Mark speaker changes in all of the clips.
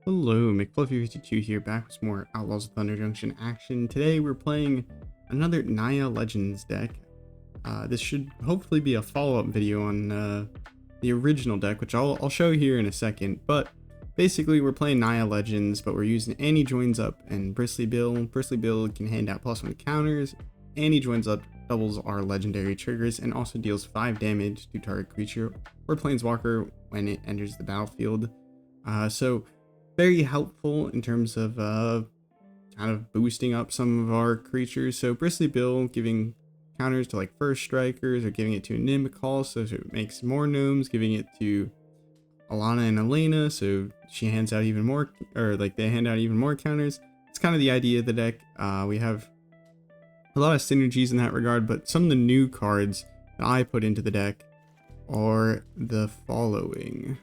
Speaker 1: Hello, McFluffy52 here, back with some more Outlaws of Thunder Junction action. Today we're playing another Naya Legends deck. This should hopefully be a follow-up video on the original deck, which I'll show here in a second. But basically we're playing Naya Legends, but we're using Annie Joins Up and Bristly Bill. Bristly Bill can hand out +1 counters. Annie Joins Up doubles our legendary triggers and also deals 5 damage to target creature or planeswalker when it enters the battlefield. So very helpful in terms of kind of boosting up some of our creatures. So Bristly Bill giving counters to like first strikers, or giving it to a Nimicall so it makes more gnomes, giving it to Alana and Elena so she hands out even more, or like they hand out even more counters. It's kind of the idea of the deck. We have a lot of synergies in that regard, but some of the new cards that I put into the deck are the following.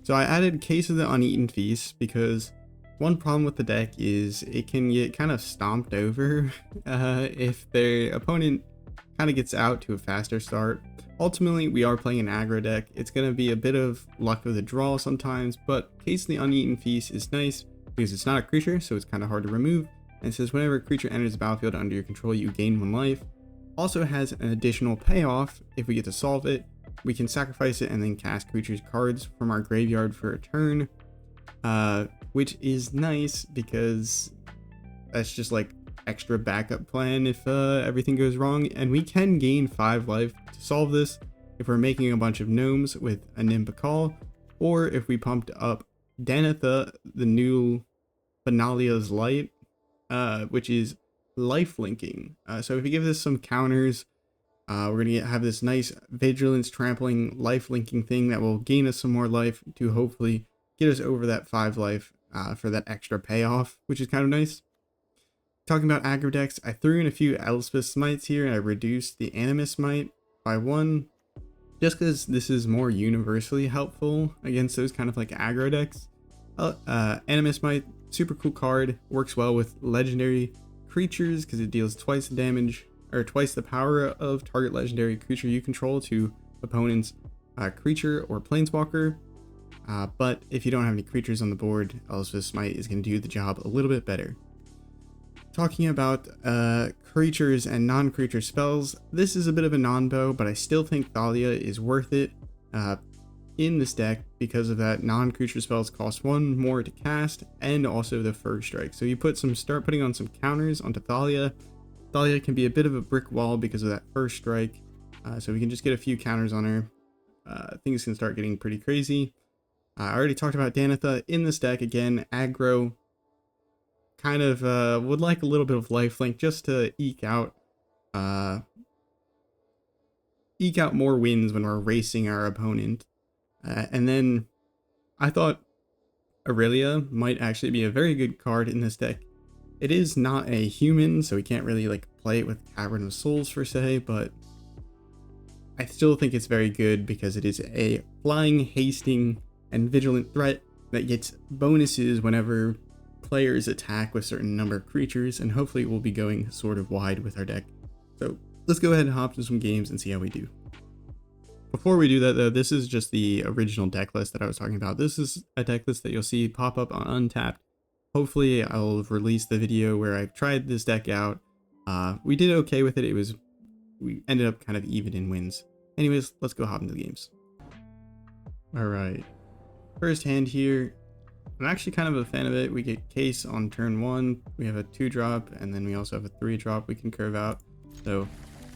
Speaker 1: So I added Case of the Uneaten Feast because one problem with the deck is it can get kind of stomped over if their opponent kind of gets out to a faster start. Ultimately, we are playing an aggro deck. It's going to be a bit of luck of the draw sometimes, but Case of the Uneaten Feast is nice because it's not a creature, so it's kind of hard to remove. And it says whenever a creature enters the battlefield under your control, you gain 1 life. Also has an additional payoff if we get to solve it. We can sacrifice it and then cast creatures cards from our graveyard for a turn, which is nice because that's just like extra backup plan if everything goes wrong. And we can gain 5 life to solve this if we're making a bunch of gnomes with a Nimicall, or if we pumped up Danitha, the new Benalia's Light, which is life linking. So if you give this some counters, we're going to have this nice vigilance, trampling, life linking thing that will gain us some more life to hopefully get us over that 5 life for that extra payoff, which is kind of nice. Talking about aggro decks, I threw in a few Elspeth Smites here and I reduced the Animus Smite by 1 just because this is more universally helpful against those kind of like aggro decks. Animus Smite, super cool card, works well with legendary creatures because it deals twice the damage, or twice the power of target legendary creature you control to opponent's creature or planeswalker. But if you don't have any creatures on the board, Elspeth Smite is going to do the job a little bit better. Talking about creatures and non-creature spells, this is a bit of a non-bow, but I still think Thalia is worth it in this deck because of that. Non-creature spells cost 1 more to cast and also the first strike. So you start putting on some counters onto Thalia. Thalia can be a bit of a brick wall because of that first strike, so we can just get a few counters on her. Things can start getting pretty crazy. I already talked about Danitha in this deck. Again, aggro, kind of would like a little bit of lifelink just to eke out more wins when we're racing our opponent. And then I thought Aurelia might actually be a very good card in this deck. It is not a human, so we can't really like play it with Cavern of Souls per se, but I still think it's very good because it is a flying, hasting, and vigilant threat that gets bonuses whenever players attack with a certain number of creatures, and hopefully we'll be going sort of wide with our deck. So let's go ahead and hop into some games and see how we do. Before we do that though, this is just the original deck list that I was talking about. This is a deck list that you'll see pop up on Untapped. Hopefully I'll release the video where I've tried this deck out. We did okay with it. We ended up kind of even in wins. Anyways, let's go hop into the games. All right. First hand here. I'm actually kind of a fan of it. We get Case on turn 1. We have a 2-drop, and then we also have a 3-drop we can curve out. So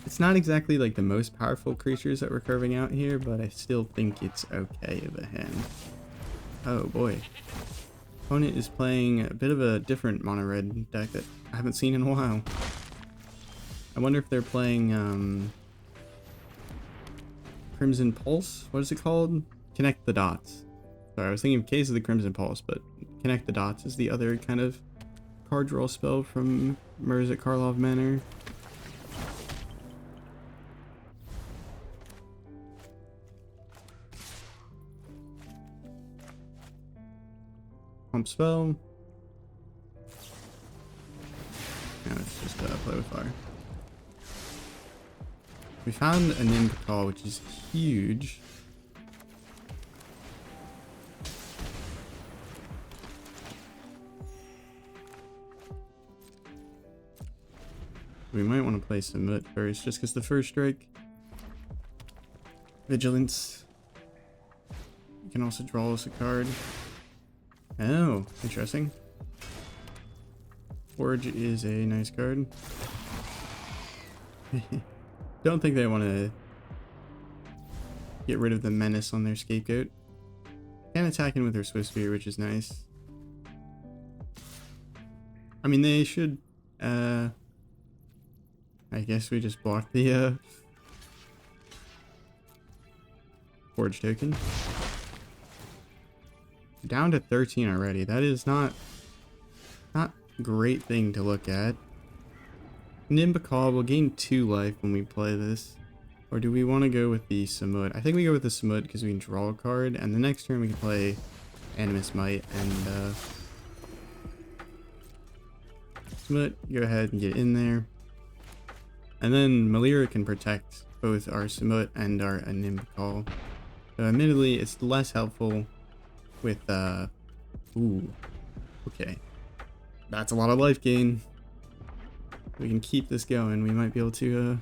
Speaker 1: it's not exactly like the most powerful creatures that we're curving out here, but I still think it's okay of a hand. Oh boy. Opponent is playing a bit of a different mono red deck that I haven't seen in a while. I wonder if they're playing Crimson Pulse. What is it called? Connect the Dots. Sorry, I was thinking of Case of the Crimson Pulse, but Connect the Dots is the other kind of card draw spell from Mirzet Karlov Manor. Pump spell. Now it's just play with fire. We found a Nimicall, which is huge. We might want to play Smite first, just because the first strike. Vigilance. You can also draw us a card. Oh, interesting. Forge is a nice card. Don't think they want to get rid of the menace on their scapegoat. And attacking with their Swift Spear, which is nice. I mean, they should, I guess we just block the, Forge token. Down to 13 already. That is not great thing to look at. Nimbacall will gain 2 life when we play this. Or do we want to go with the Smite? I think we go with the Smite because we can draw a card, and the next turn we can play Animus Might and Smite. Go ahead and get in there. And then Malira can protect both our Smite and our Nimbacall. So admittedly, it's less helpful with ooh. Okay. That's a lot of life gain. We can keep this going. We might be able to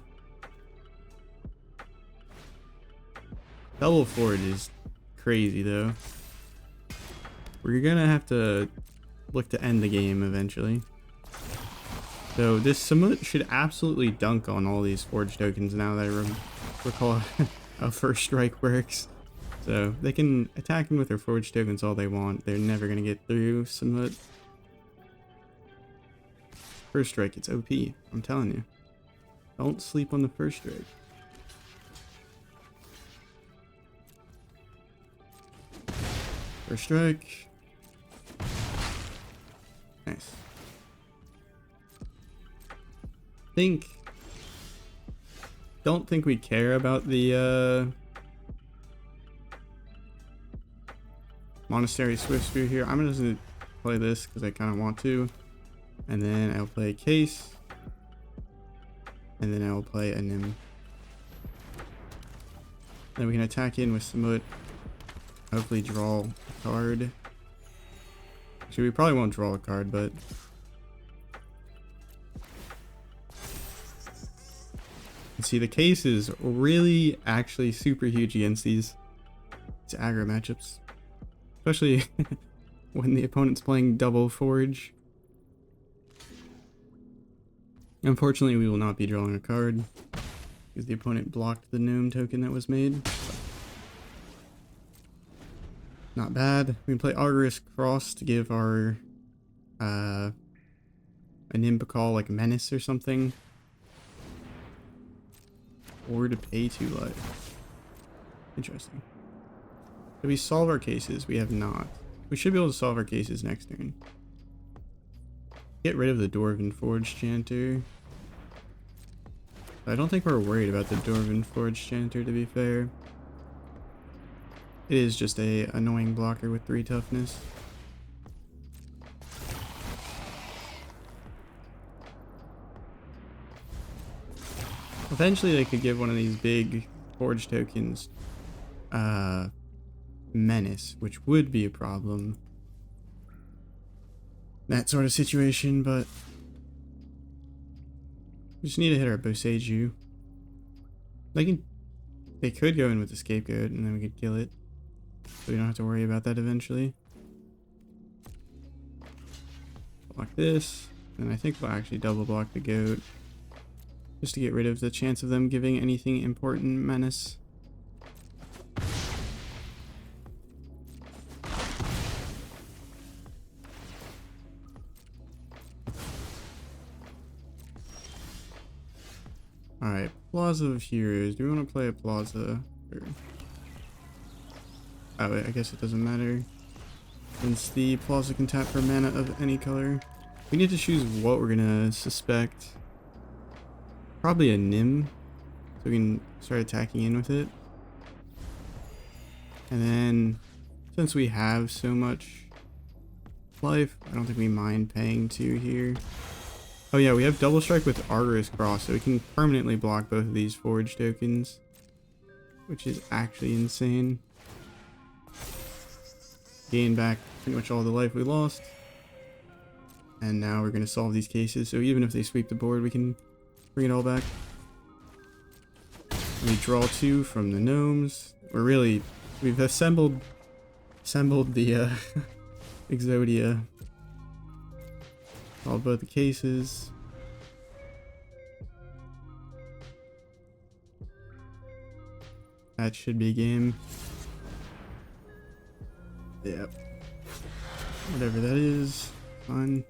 Speaker 1: double Forge is crazy though. We're gonna have to look to end the game eventually. So this Smite should absolutely dunk on all these Forge tokens now that I recall how First Strike works. So they can attack him with their Forge tokens all they want. They're never gonna get through Smite. First Strike, it's OP. I'm telling you. Don't sleep on the First Strike. First Strike. Nice. Don't think we care about the Monastery Swift Spear here. I'm just gonna play this because I kind of want to. And then I'll play Case. And then I'll play a Nim. Then we can attack in with Smite. Hopefully draw a card. Actually, we probably won't draw a card, but... see, the Case is really actually super huge against these aggro matchups. Especially when the opponent's playing double Forge. Unfortunately, we will not be drawing a card because the opponent blocked the gnome token that was made. Not bad. We can play Azorius Cross to give our a Nimbacall like Menace or something. Or to pay 2 life. Interesting. Did we solve our cases? We have not. We should be able to solve our cases next turn. Get rid of the Dwarven Forge Chanter. I don't think we're worried about the Dwarven Forge Chanter, to be fair. It is just a annoying blocker with 3 toughness. Eventually they could give one of these big Forge tokens Menace, which would be a problem. That sort of situation, but we just need to hit our Boseiju. They could go in with the Scapegoat and then we could kill it. So we don't have to worry about that eventually. Block this, and I think we'll actually double block the goat. Just to get rid of the chance of them giving anything important Menace. Alright, Plaza of Heroes. Do we want to play a Plaza? Or... oh, wait, I guess it doesn't matter. Since the Plaza can tap for mana of any color. We need to choose what we're gonna suspect. Probably a Nim. So we can start attacking in with it. And then, since we have so much life, I don't think we mind paying 2 here. Oh yeah, we have Double Strike with Azorius Cross, so we can permanently block both of these Forge tokens. Which is actually insane. Gain back pretty much all the life we lost. And now we're going to solve these cases, so even if they sweep the board, we can Bring it all back. We draw 2 from the gnomes. We've assembled the Exodia. All both the cases. That should be a game. Yep. Whatever that is, fine.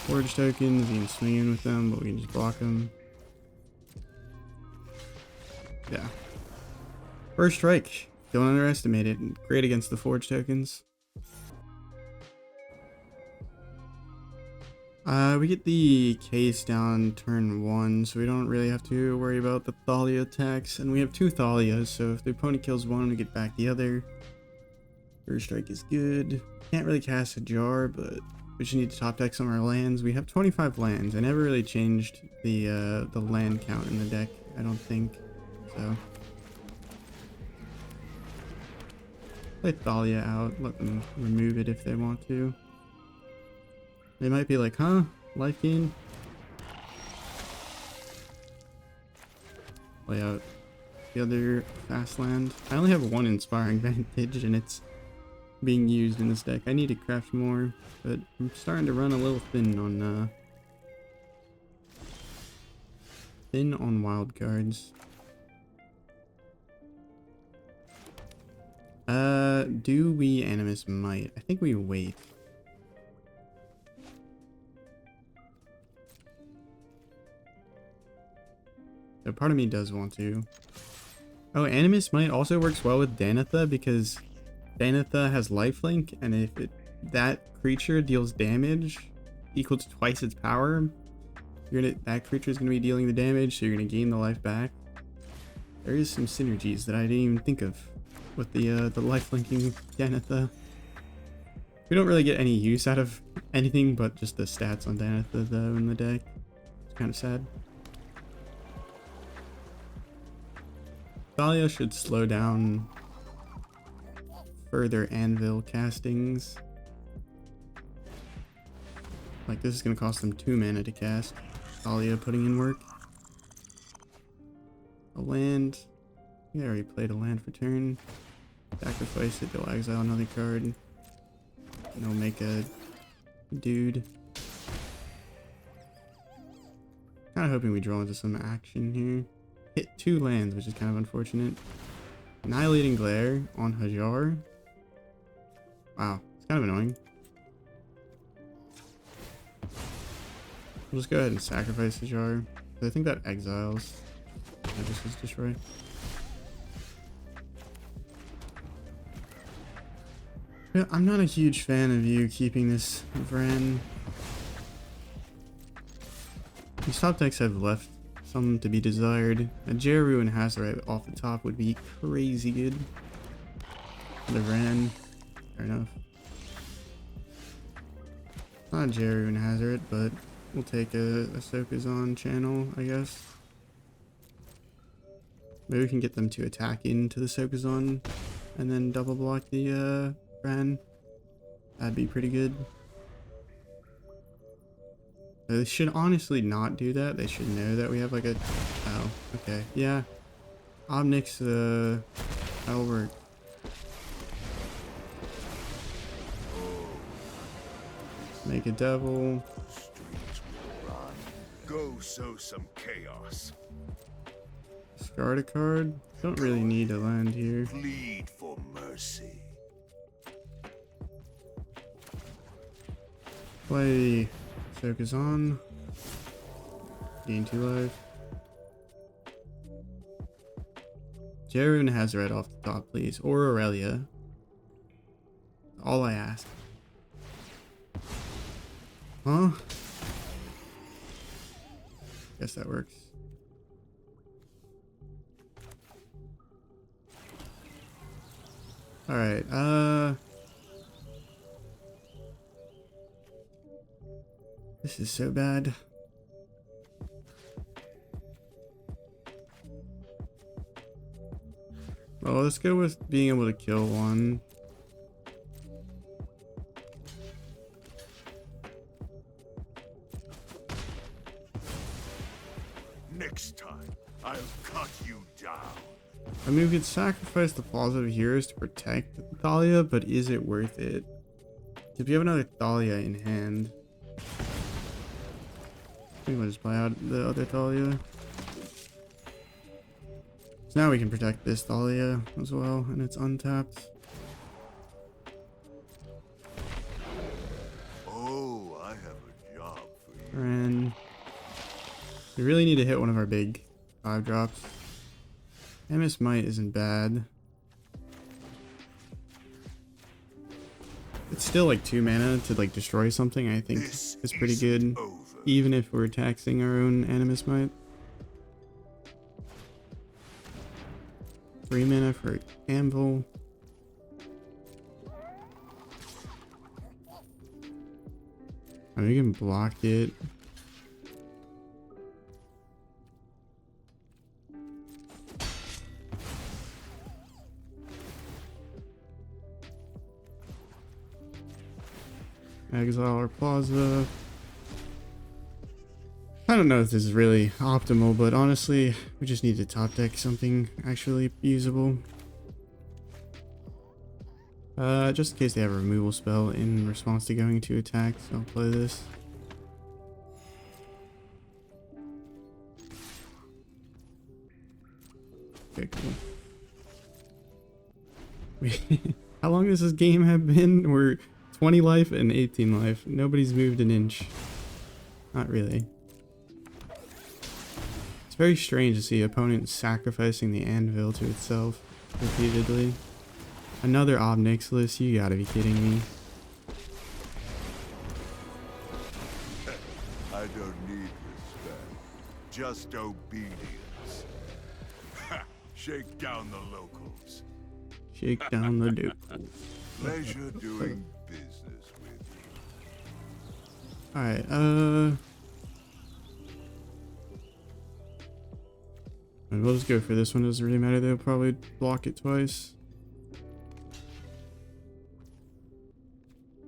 Speaker 1: Forge tokens, you can swing in with them, but we can just block them. Yeah. First strike. Don't underestimate it. Great against the forge tokens. We get the case down turn 1, so we don't really have to worry about the Thalia attacks. And we have 2 Thalias, so if the opponent kills one, we get back the other. First strike is good. Can't really cast a jar, but we should need to top deck some of our lands. We have 25 lands. I never really changed the land count in the deck, I don't think. So play Thalia out, let them remove it if they want to. They might be like, huh? Life gain? Play out the other fast land. I only have 1 Inspiring Vantage and it's being used in this deck. I need to craft more, but I'm starting to run a little thin on wild cards. Do we Animus Might? I think we wait. So part of me does want to. Oh, Animus Might also works well with Danitha because Danitha has lifelink, and if that creature deals damage equal to twice its power, that creature is going to be dealing the damage, so you're going to gain the life back. There is some synergies that I didn't even think of with the lifelinking Danitha. We don't really get any use out of anything but just the stats on Danitha though in the deck. It's kind of sad. Thalia should slow down further anvil castings. Like this is going to cost them 2 mana to cast. Thalia putting in work. A land. Yeah, I already played a land for turn. Sacrifice it, they'll exile another card. And they'll make a dude. Kind of hoping we draw into some action here. Hit 2 lands, which is kind of unfortunate. Annihilating Glare on Hajar. Wow, it's kind of annoying. We'll just go ahead and sacrifice Hajar. I think that exiles. That just is destroyed. Yeah, I'm not a huge fan of you keeping this Vren. These top decks have left some to be desired. A Jeru and Hazaret off the top would be crazy good. The Vren, fair enough. Not Jeru and Hazaret, but we'll take a Ahsoka-Zahn channel, I guess. Maybe we can get them to attack into the Ahsoka-Zahn and then double block the Vren. That'd be pretty good. They should honestly not do that. They should know that we have like a... Oh, okay. Yeah. Omnix, that'll work. Make a devil.
Speaker 2: Go sow some chaos.
Speaker 1: Discard a card. Don't really need a land here.
Speaker 2: Plead for mercy.
Speaker 1: Play Ahsoka-Zahn. Gain 2 life. Jeru and Hazaret off the top, please. Or Aurelia. All I ask. Huh? Guess that works. Alright, this is so bad. Well, let's go with being able to kill one.
Speaker 2: Next time, I'll cut you down.
Speaker 1: I mean, we could sacrifice the Plaza of Heroes to protect Thalia, but is it worth it? If you have another Thalia in hand, I think we'll just buy out the other Thalia. So now we can protect this Thalia as well, and it's untapped.
Speaker 2: Oh, I have a job for you.
Speaker 1: And we really need to hit one of our big 5-drops. Smite isn't bad. It's still like 2 mana to like destroy something, I think
Speaker 2: This
Speaker 1: is pretty
Speaker 2: isn't
Speaker 1: good.
Speaker 2: over.
Speaker 1: Even if we're taxing our own Smite. 3 mana for Anvil. And we can block it. Exile our Plaza. I don't know if this is really optimal, but honestly, we just need to top deck something actually usable. Just in case they have a removal spell in response to going to attack, so I'll play this. Okay, cool. How long does this game have been? We're 20 life and 18 life. Nobody's moved an inch. Not really. It's very strange to see opponents sacrificing the anvil to itself repeatedly. Another Obnixilus, you gotta be kidding me.
Speaker 2: I don't need respect, just obedience. Ha! Shake down the locals.
Speaker 1: Shake down the locals.
Speaker 2: Pleasure doing business with you.
Speaker 1: Alright, and we'll just go for this one. Doesn't really matter. They'll probably block it twice.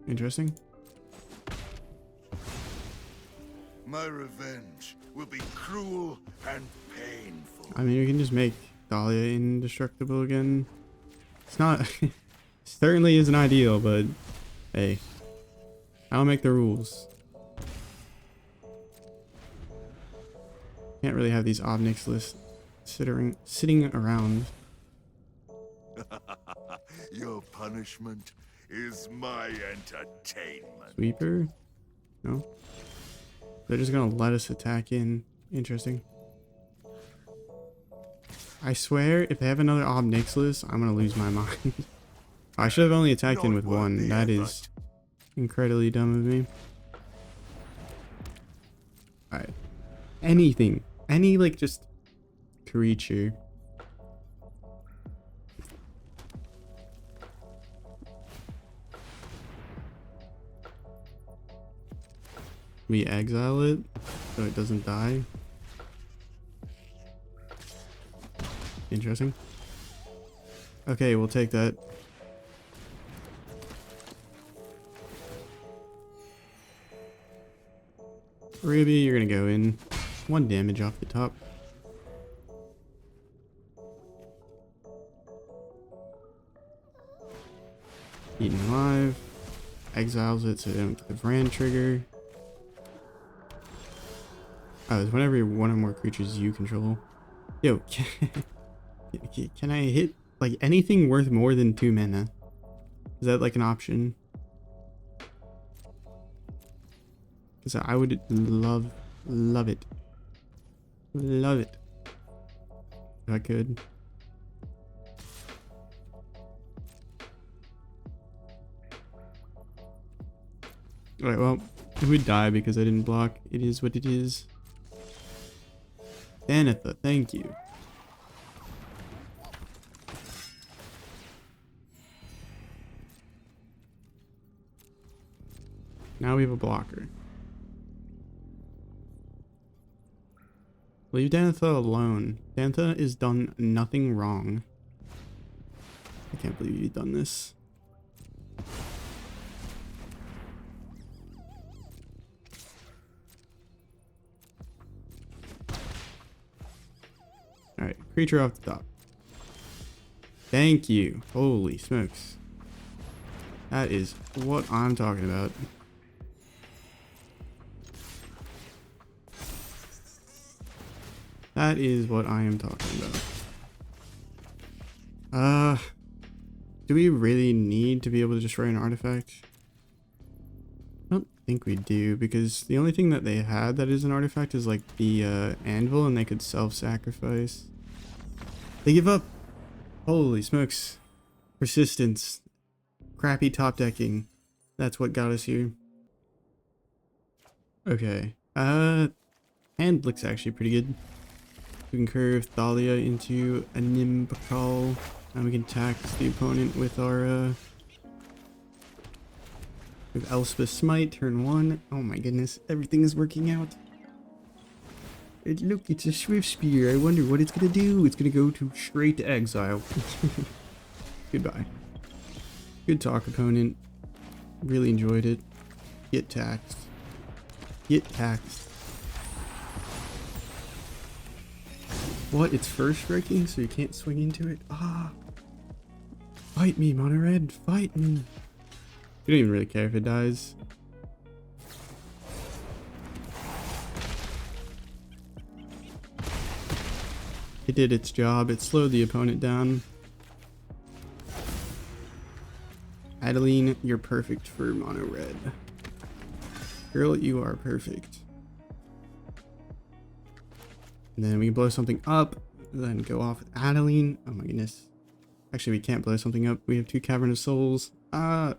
Speaker 1: Interesting.
Speaker 2: My revenge will be cruel and painful.
Speaker 1: I mean, we can just make Thalia indestructible again. It's not... certainly isn't ideal, but hey, I'll make the rules. Can't really have these Obnixilus sitting around.
Speaker 2: Your punishment is my entertainment.
Speaker 1: Sweeper? No. They're just gonna let us attack in. Interesting. I swear, if they have another Obnixilus, I'm gonna lose my mind. I should have only attacked in with one. That is incredibly dumb of me. Alright. Anything. Any, like, just creature. We exile it so it doesn't die. Interesting. Okay, we'll take that. Ruby, you're gonna go in. 1 damage off the top. Eaten alive. Exiles it so they don't get the brand trigger. Oh, it's whenever one or more creatures you control. Yo, can I hit like anything worth more than 2 mana? Is that like an option? Because I would love it. Love it. If I could. Alright, well, it would die because I didn't block. It is what it is. Danitha, thank you. Now we have a blocker. Leave Danitha alone. Danitha has done nothing wrong. I can't believe you've done this. creature off the top. Thank you. Holy smokes. That is what I'm talking about. That is what I am talking about. Do we really need to be able to destroy an artifact? I don't think we do, because the only thing that they had that is an artifact is like the anvil, and they could self-sacrifice. They give up. Holy smokes. Persistence. Crappy top decking. That's what got us here. Okay. Hand looks actually pretty good. We can curve Thalia into a Nimbuckle, and we can tax the opponent with our with Elspeth Smite, turn 1. Oh my goodness, everything is working out. Look, it's a Swift Spear. I wonder what it's gonna do. It's gonna go to straight to exile. Goodbye. Good talk, opponent. Really enjoyed it. Get taxed. Get taxed. What? It's first striking, so you can't swing into it? Ah! Fight me, Mono Red. Fight me. You don't even really care if it dies. It did its job. It slowed the opponent down. Adeline, you're perfect for Mono Red. Girl, you are perfect. And then we can blow something up, then go off with Adeline. Oh my goodness. Actually, we can't blow something up. We have 2 Cavern of Souls. Red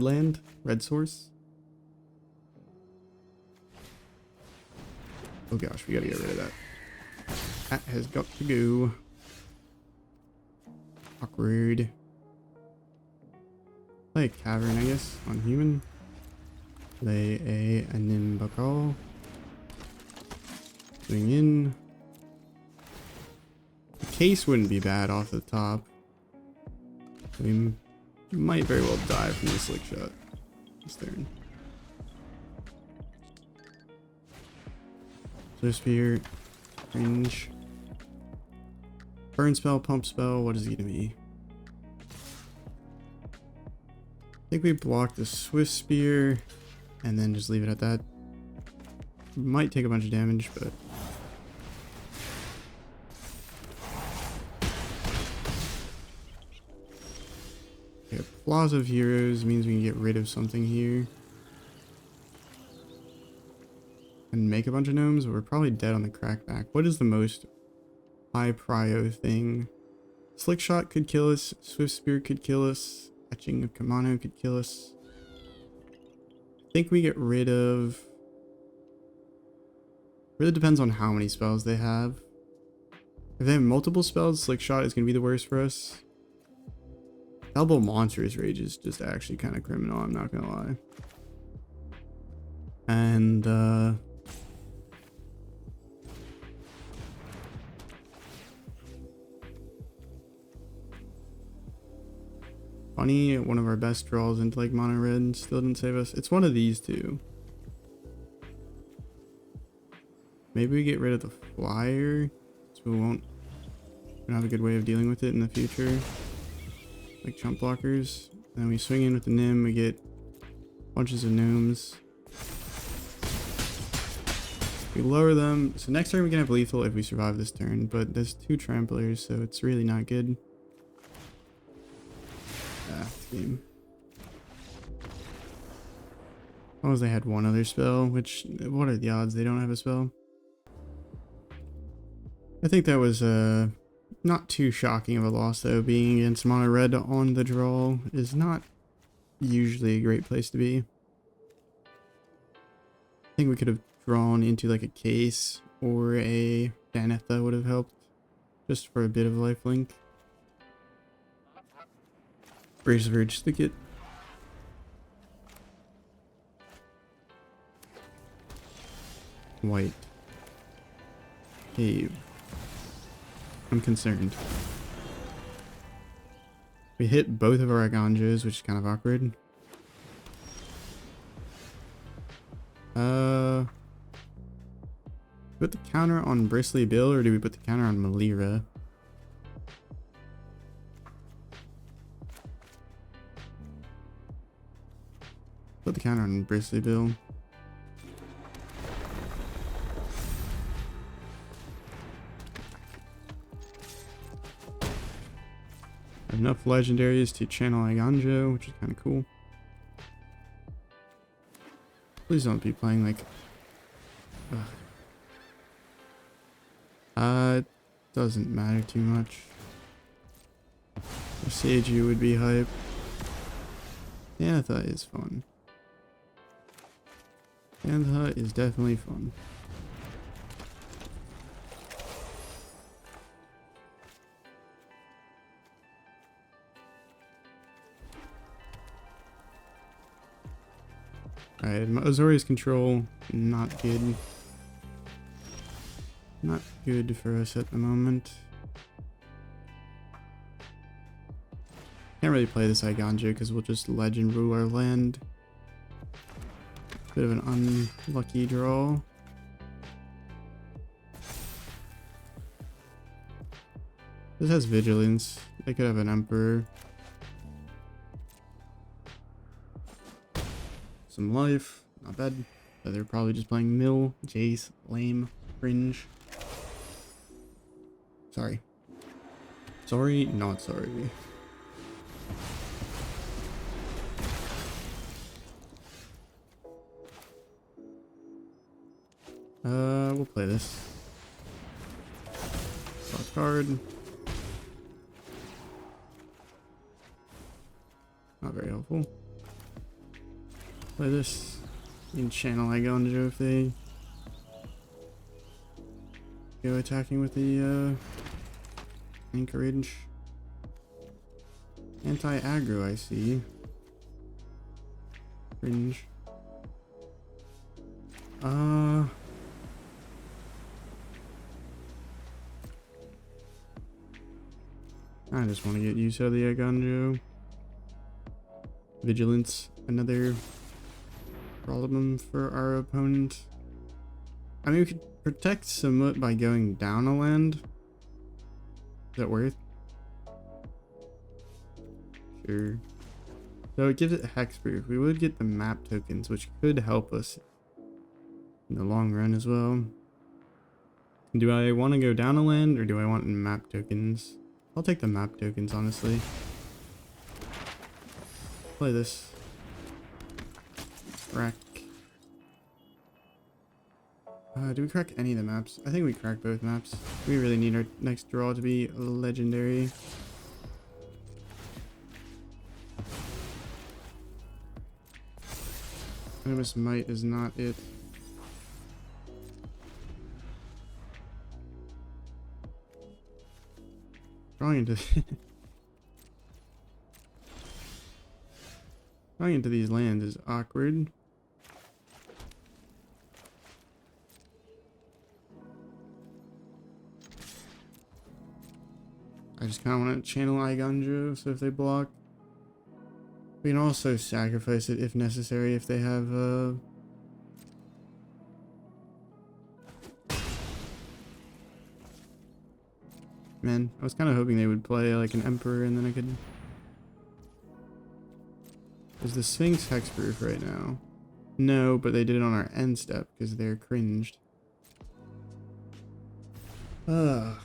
Speaker 1: land? Red source? Oh gosh, we gotta get rid of that. That has got to go. Awkward. Play a Cavern, I guess, on human. Play a Nimbuckle. Swing in. The case wouldn't be bad off the top. We might very well die from the slick shot this turn. So spear, range, burn spell, pump spell. What is it gonna be? I think we block the Swift Spear and then just leave it at that. Might take a bunch of damage, but okay, Plaza of Heroes means we can get rid of something here and make a bunch of gnomes, but we're probably dead on the crackback. What is the most high prio thing? Slick Shot could kill us, Swift Spear could kill us, Etching of Kamano could kill us. I think we get rid of... Really depends on how many spells they have. If they have multiple spells, Slick Shot is going to be the worst for us. Double Monstrous Rage is just actually kind of criminal, I'm not going to lie. And, funny, one of our best draws into like Mono Red still didn't save us. It's one of these two. Maybe we get rid of the flyer, so we don't have a good way of dealing with it in the future. Like chump blockers. And then we swing in with the Nim, we get bunches of gnomes. We lower them. So next turn we can have lethal if we survive this turn, but there's 2 tramplers, so it's really not good. Game. Oh, they had one other spell, which, what are the odds they don't have a spell? I think that was not too shocking of a loss, though. Being against Mono Red on the draw is not usually a great place to be. I think we could have drawn into like a case or a Danitha would have helped, just for a bit of lifelink. Brace of Urge, stick it. White. Cave. I'm concerned. We hit both of our Aganjos, which is kind of awkward. Put the counter on Bristly Bill, or do we put the counter on Malira? Put the counter on Bristly Bill. Enough legendaries to channel Aggro, which is kind of cool. Please don't be playing like... it doesn't matter too much. The Seiju would be hype. Danitha is fun. Danitha is definitely fun. Alright, Azorius control, not good. Not good for us at the moment. Can't really play this Aggro because we'll just legend rule our land. Bit of an unlucky draw. This has vigilance. They could have an emperor. Some life, not bad. But they're probably just playing mill, Jace, lame, cringe. Sorry. Sorry, not sorry. We'll play this. Draw a card. Not very helpful. Play this. You can channel Aggro if they go attacking with the anchorage. Anti-aggro, I see. Cringe. I just want to get used to the Aggro. Vigilance, another problem for our opponent. I mean, we could protect somewhat by going down a land. Is that worth? Sure. So it gives it hexproof. We would get the map tokens, which could help us in the long run as well. Do I want to go down a land, or do I want map tokens? I'll take the map tokens, honestly. Play this. Crack. Do we crack any of the maps? I think we crack both maps. We really need our next draw to be legendary. Smite is not it. Drawing into drawing into these lands is awkward. I just kind of want to channel Aggro, so if they block, we can also sacrifice it if necessary if they have Man, I was kind of hoping they would play like an emperor and then I could... Is the Sphinx hexproof right now? No, but they did it on our end step because they're cringed. Ugh.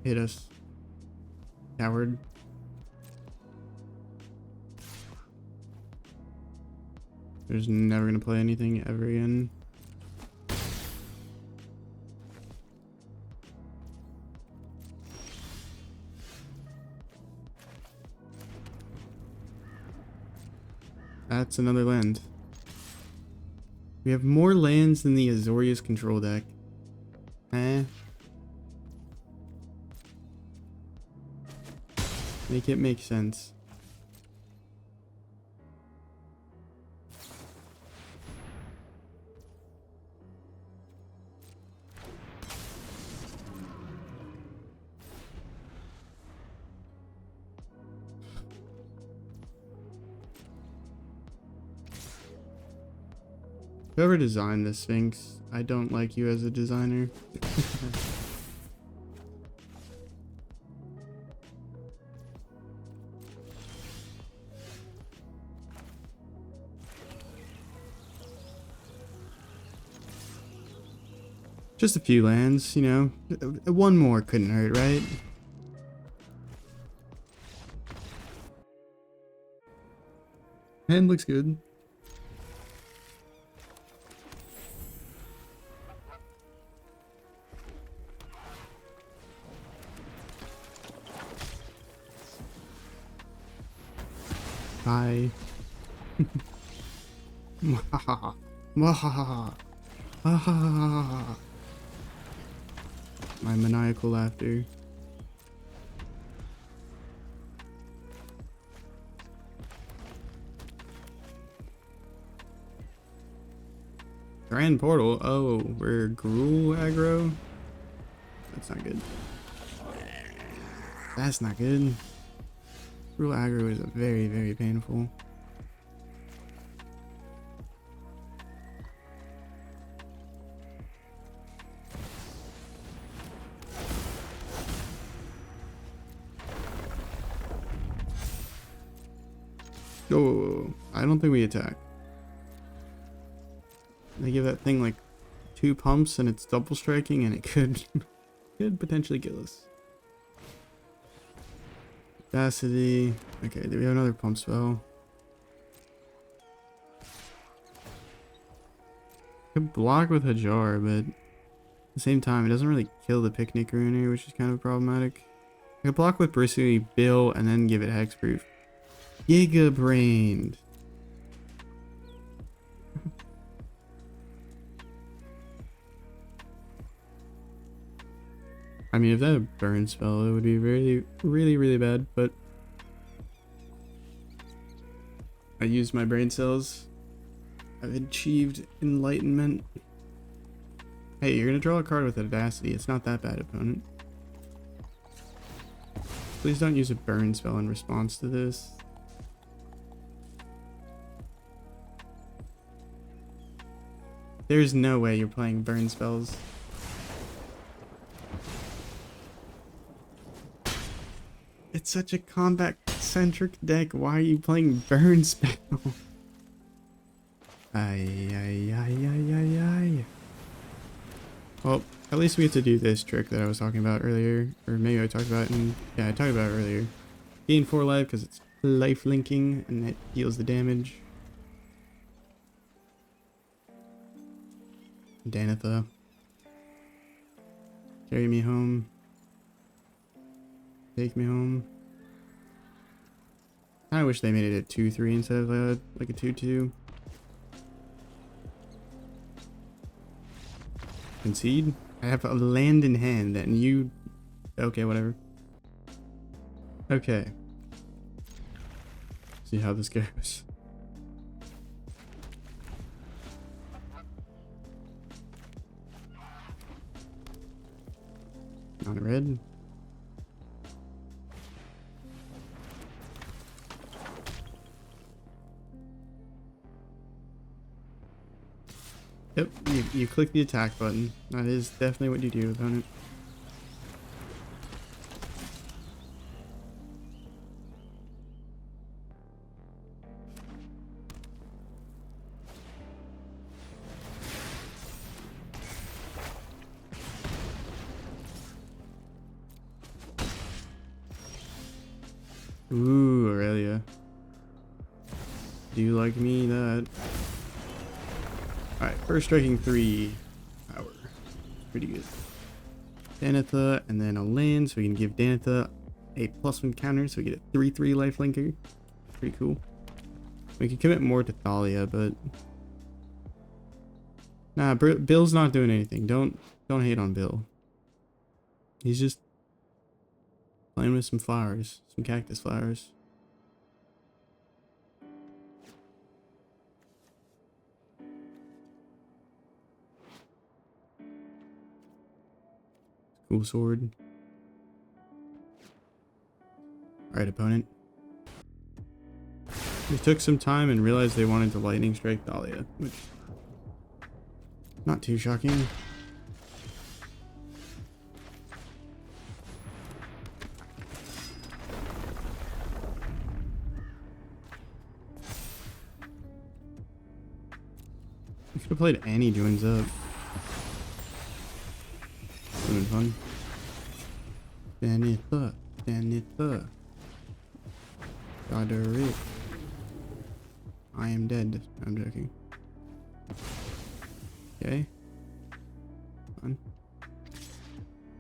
Speaker 1: Hit us. Coward. They're just never gonna play anything ever again. That's another land. We have more lands than the Azorius control deck. Make it make sense. Whoever designed this Sphinx, I don't like you as a designer. Just a few lands, you know. One more couldn't hurt, right? Hand looks good. Bye. Mwahaha. Mwahaha. Mwahaha. My maniacal laughter. Grand Portal. Oh, we're Gruul aggro. That's not good. That's not good. Gruul aggro is very, very painful. Oh, I don't think we attack. They give that thing like 2 pumps and it's double striking and it could potentially kill us. Audacity. Okay, do we have another pump spell? Could block with Hajar, but at the same time it doesn't really kill the Picnic Ruiner, which is kind of problematic. I could block with Bristly Bill and then give it Hexproof. Giga brained. I mean, if that had a burn spell, it would be really, really, really bad, but I used my brain cells. I've achieved enlightenment. Hey, you're gonna draw a card with Audacity. It's not that bad, opponent. Please don't use a burn spell in response to this. There's no way you're playing burn spells. It's such a combat-centric deck. Why are you playing burn spell? Ay, ay, ay, ay, ay, ay. Well, at least we get to do this trick that I was talking about earlier. Or maybe I talked about it in... Yeah, I talked about it earlier. Gain 4 life because it's life linking and it deals the damage. Danitha. Carry me home. Take me home. I wish they made it a 2-3 instead of like a 2-2. Concede? I have a land in hand and you... Okay, whatever. Okay. See how this goes. On red. Yep, you click the attack button. That is definitely what you do, opponent. Ooh, Aurelia. Do you like me that? Alright, first striking 3 power. Pretty good. Danitha, and then a land, so we can give Danitha a +1 counter, so we get a 3/3 lifelinker. Pretty cool. We can commit more to Thalia, but nah, Bill's not doing anything. Don't hate on Bill. He's just playing with some flowers, some cactus flowers. Cool sword. Alright, opponent. They took some time and realized they wanted to lightning strike Thalia, which Not too shocking. I could have played Annie joins up. Would have been fun. Danitha. Danitha. Goderic. I am dead. I'm joking. Okay. Fun.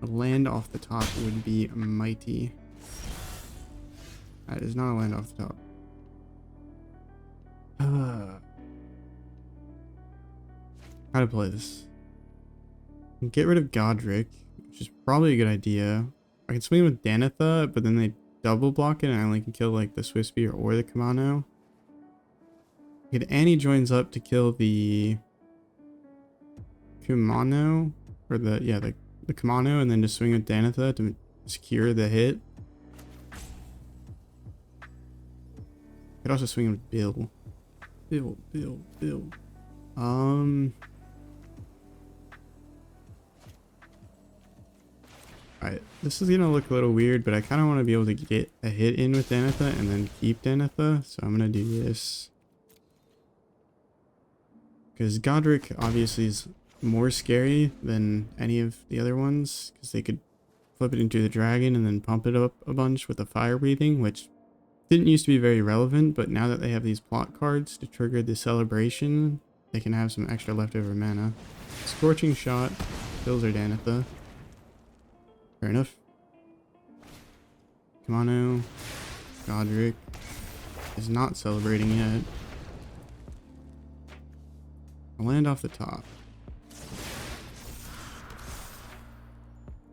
Speaker 1: A land off the top would be mighty. That is not a land off the top. How to play this? Get rid of Godric, which is probably a good idea. I can swing with Danitha, but then they double block it and I only can kill like the Swift Spear or the Kamano. Get Annie joins up to kill the Kumano, or the Kamano, and then just swing with Danitha to secure the hit. Could also swing with Bill. Bill. Alright, this is gonna look a little weird, but I kind of want to be able to get a hit in with Danitha and then keep Danitha, so I'm gonna do this. Because Godric obviously is more scary than any of the other ones, because they could flip it into the dragon and then pump it up a bunch with a fire breathing, which didn't used to be very relevant, but now that they have these plot cards to trigger the celebration, they can have some extra leftover mana. Scorching Shot kills our Danitha. Fair enough. Kamano. Godric is not celebrating yet. I'll land off the top.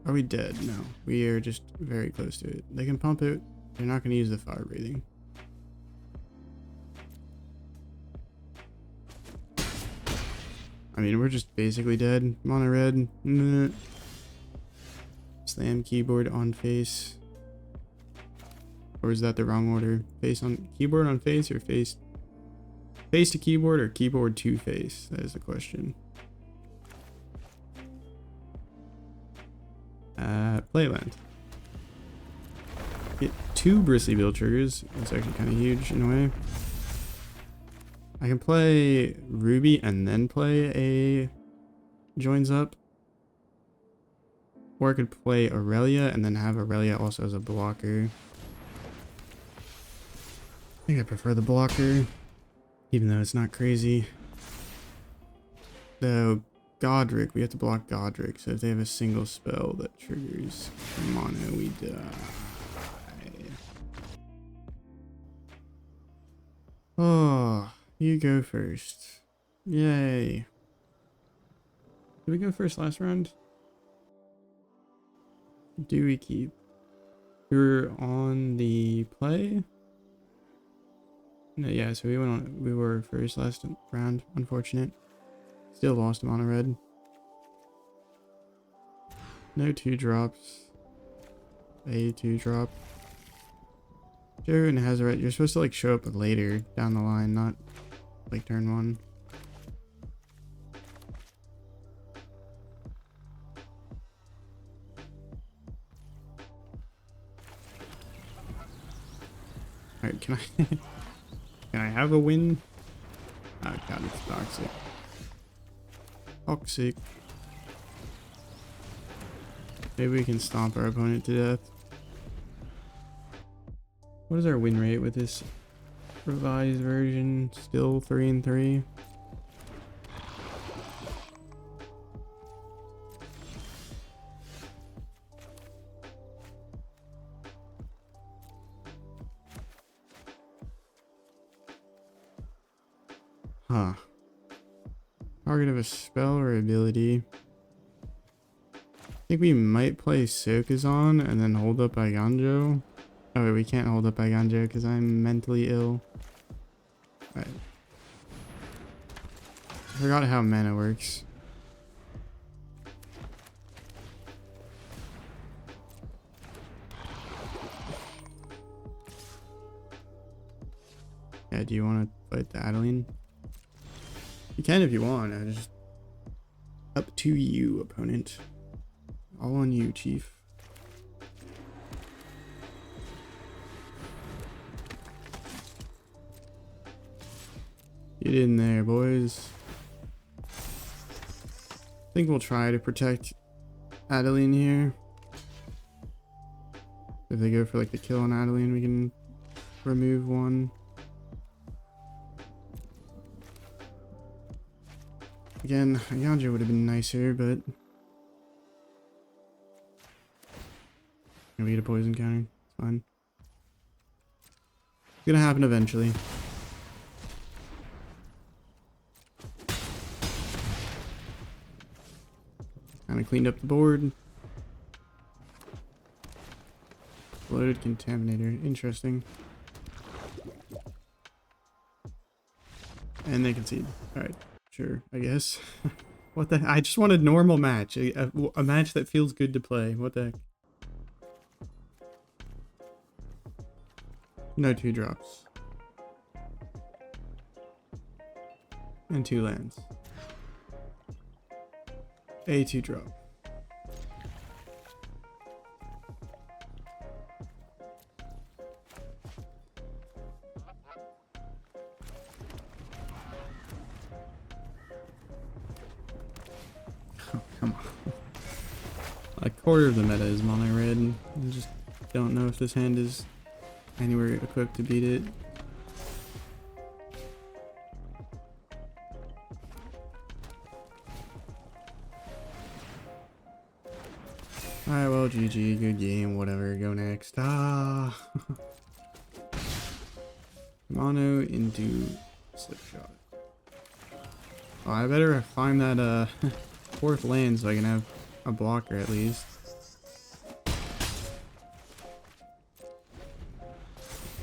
Speaker 1: Are we dead? No. We are just very close to it. They can pump it. They're not going to use the fire breathing. I mean, we're just basically dead. Mono red. Slam keyboard on face. Or is that the wrong order? Face on keyboard on face, or face to keyboard, or keyboard to face? That is the question. Playland. Get 2 Bristly Bill triggers. That's actually kind of huge in a way. I can play Ruby and then play a joins up. Or I could play Aurelia and then have Aurelia also as a blocker. I think I prefer the blocker, even though it's not crazy. Though Godric, we have to block Godric, so if they have a single spell that triggers mono, we die. Oh, you go first. Yay. Did we go first last round? Do we keep? We're on the play? No, yeah, so we were first last round. Unfortunate. Still lost him on a red. No 2-drops. A 2-drop. Sure, and it has a red. You're supposed to like show up later down the line, not like turn 1. Alright, can I can I have a win? Oh god, it's toxic. Toxic. Maybe we can stomp our opponent to death. What is our win rate with this revised version? Still 3-3. Huh. Target of a spell or ability. I think we might play Sokazon and then hold up Iganjo. Oh wait, we can't hold up Iganjo because I'm mentally ill. Alright. I forgot how mana works. Yeah, do you want to fight the Adeline? You can if you want. I just Up to you, opponent. All on you, Chief. Get in there, boys. I think we'll try to protect Adeline here. If they go for like the kill on Adeline, we can remove one. Again, Yanja would have been nicer, but we get a poison counter. It's fine. It's gonna happen eventually. Kind of cleaned up the board. Loaded Contaminator. Interesting. And they concede. Alright. Sure, I guess. What the? I just want a normal match. A match that feels good to play. What the heck? No 2-drops. And 2 lands. A 2-drop. Come on. A quarter of the meta is mono red. I just don't know if this hand is anywhere equipped to beat it. Alright, well, GG, good game, whatever, go next. Ah! Mono into Slipshot. Oh, I better find that, 4th land so I can have a blocker at least.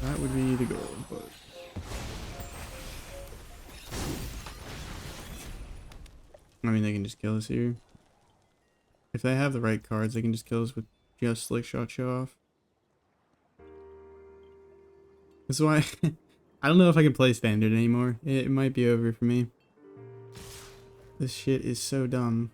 Speaker 1: That would be the goal, but... I mean, they can just kill us here. If they have the right cards, they can just kill us with just Slick Shot Show Off. That's why I don't know if I can play Standard anymore. It might be over for me. This shit is so dumb.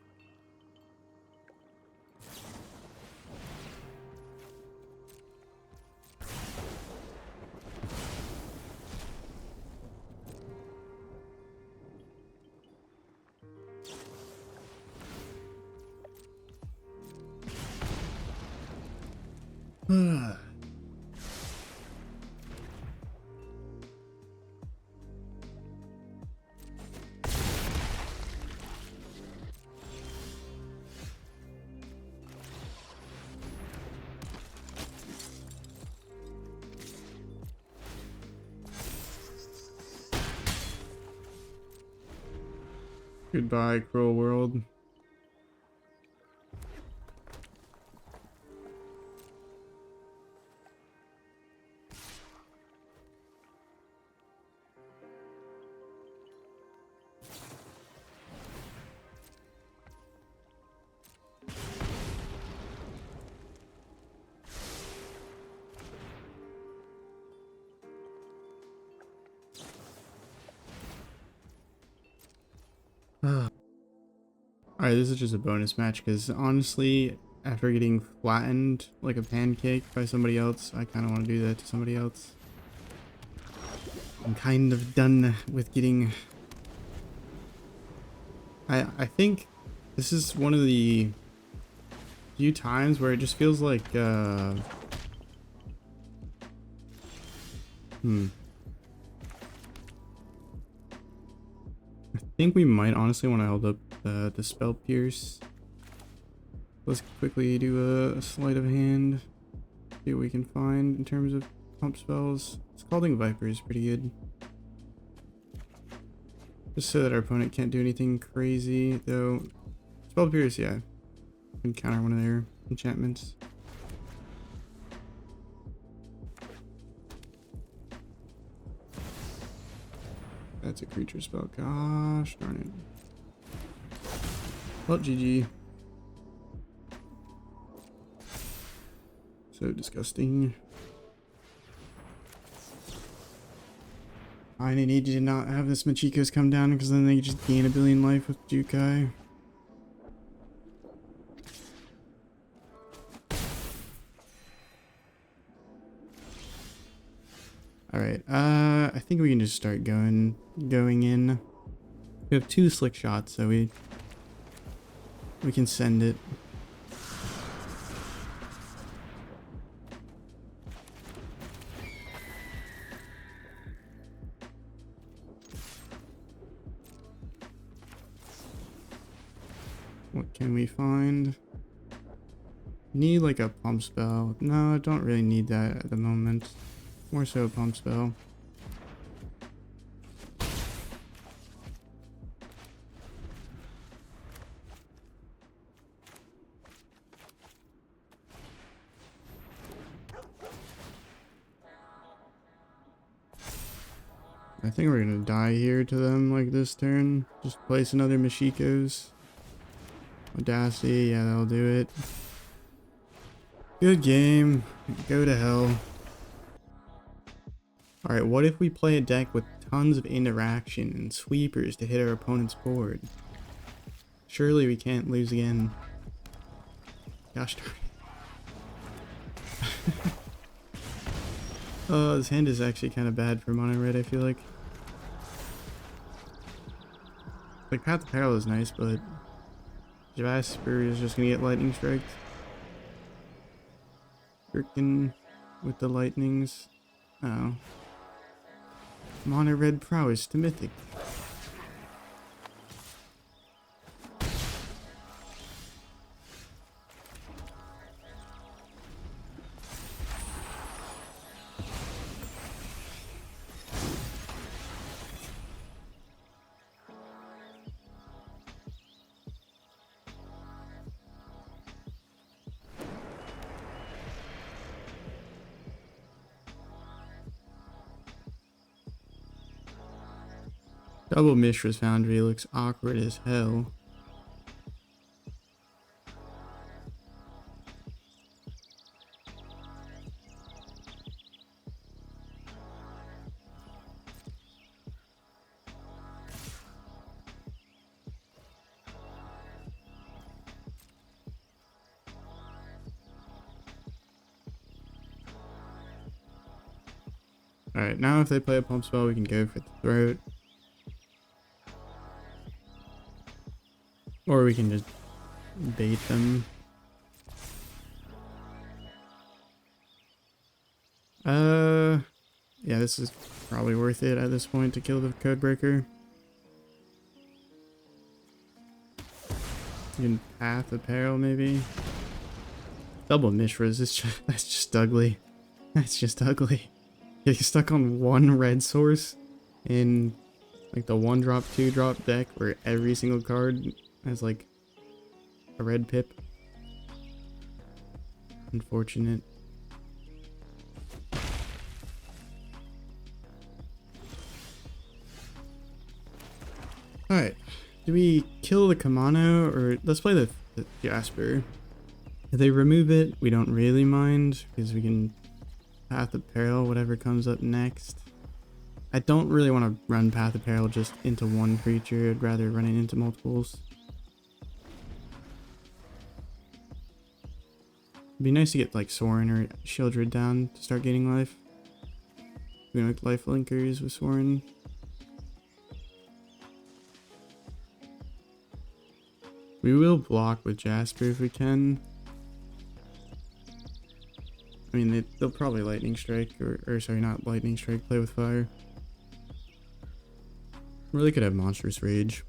Speaker 1: Goodbye, cruel world. Alright, this is just a bonus match because honestly, after getting flattened like a pancake by somebody else, I kind of want to do that to somebody else. I'm kind of done with getting... I think this is one of the few times where it just feels like I think we might honestly want to hold up the Spell Pierce. Let's quickly do a sleight of hand. See what we can find in terms of pump spells. Scalding Viper is pretty good. Just so that our opponent can't do anything crazy, though. Spell Pierce, yeah. Can counter one of their enchantments. That's a creature spell. Gosh darn it. Well, GG. So disgusting. I need to not have this Machikos come down because then they just gain a billion life with Jukai. Alright, I think we can just start going in. We have 2 slick shots, so we can send it. What can we find? Need like a pump spell. No, I don't really need that at the moment. More so a pump spell. I think we're gonna die here to them like this turn. Just place another Mashiko's. Audacity, yeah, that'll do it. Good game. Go to hell. Alright, what if we play a deck with tons of interaction and sweepers to hit our opponent's board? Surely we can't lose again. Gosh darn it. Oh, this hand is actually kind of bad for mono red, I feel like. Like, Path to Peril is nice, but Jasper is just gonna get lightning striked. Freaking with the lightnings. Oh. Mono red prowess to mythic. Double Mishra's Foundry looks awkward as hell. Alright, now if they play a pump spell, we can go for the throat. Or we can just bait them. Yeah, this is probably worth it at this point to kill the Codebreaker. You can Path of Peril maybe. Double Mishras, that's just ugly. That's just ugly. You're stuck on one red source in like the 1-drop, 2-drop deck where every single card has like a red pip. Unfortunate. Alright, do we kill the Kamano or let's play the Jasper? If they remove it, we don't really mind because we can Path of Peril, whatever comes up next. I don't really want to run Path of Peril just into one creature. I'd rather run it into multiples. It'd be nice to get like Sorin or Shieldred down to start gaining life. We can make life linkers with Sorin. We will block with Jasper if we can. I mean, they'll probably Lightning Strike, or sorry, not Lightning Strike, play with Fire. Really could have Monstrous Rage.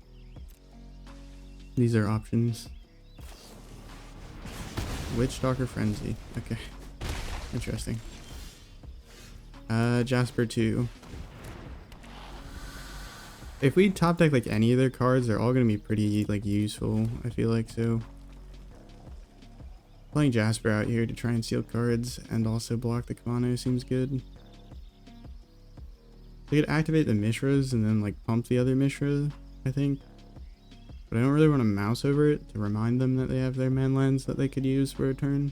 Speaker 1: These are options. Witchstalker Frenzy. Okay. Interesting. Jasper 2. If we top deck like any of their cards, they're all gonna be pretty like useful, I feel like, so. Playing Jasper out here to try and steal cards and also block the Kamano seems good. They could activate the Mishras and then like pump the other Mishra, I think. But I don't really want to mouse over it to remind them that they have their man lands that they could use for a turn.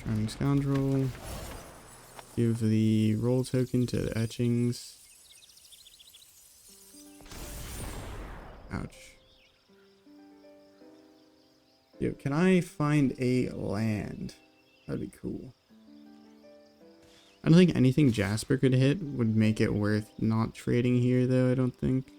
Speaker 1: Charming Scoundrel. Give the roll token to the etchings. Ouch. Yo, can I find a land? That'd be cool. I don't think anything Jasper could hit would make it worth not trading here, though, I don't think.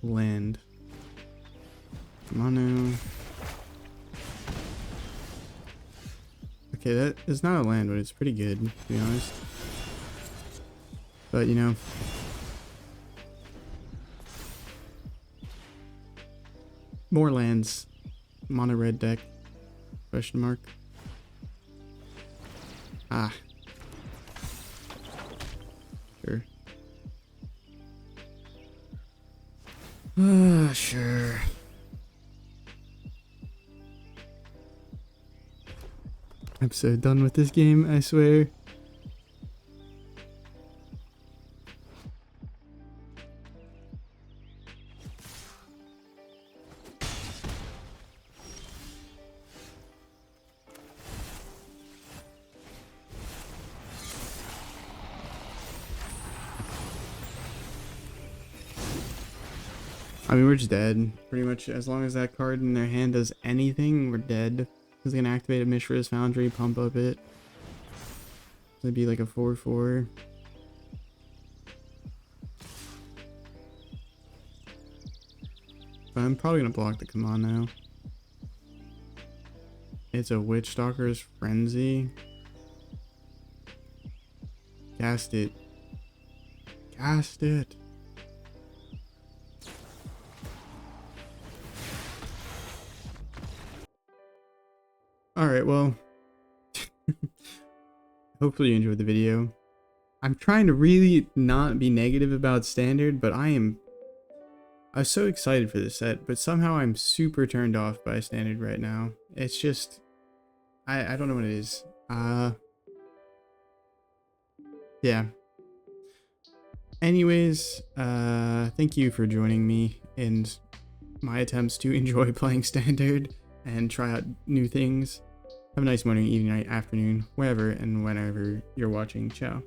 Speaker 1: Land. Mono. Okay, that is not a land, but it's pretty good, to be honest. But, you know. More lands. Mono red deck. Question mark. Ah. Sure. Sure. I'm so done with this game, I swear. I mean, we're just dead. Pretty much, as long as that card in their hand does anything, we're dead. He's gonna activate a Mishra's Foundry, pump up it. It'd be like a 4/4. But I'm probably gonna block the command now. It's a Witch Stalker's Frenzy. Cast it. Cast it. Alright, well, hopefully you enjoyed the video. I'm trying to really not be negative about Standard, but I was so excited for this set, but somehow I'm super turned off by Standard right now. It's just, I don't know what it is. Yeah. Anyways, thank you for joining me in my attempts to enjoy playing Standard and try out new things. Have a nice morning, evening, night, afternoon, wherever and whenever you're watching. Ciao.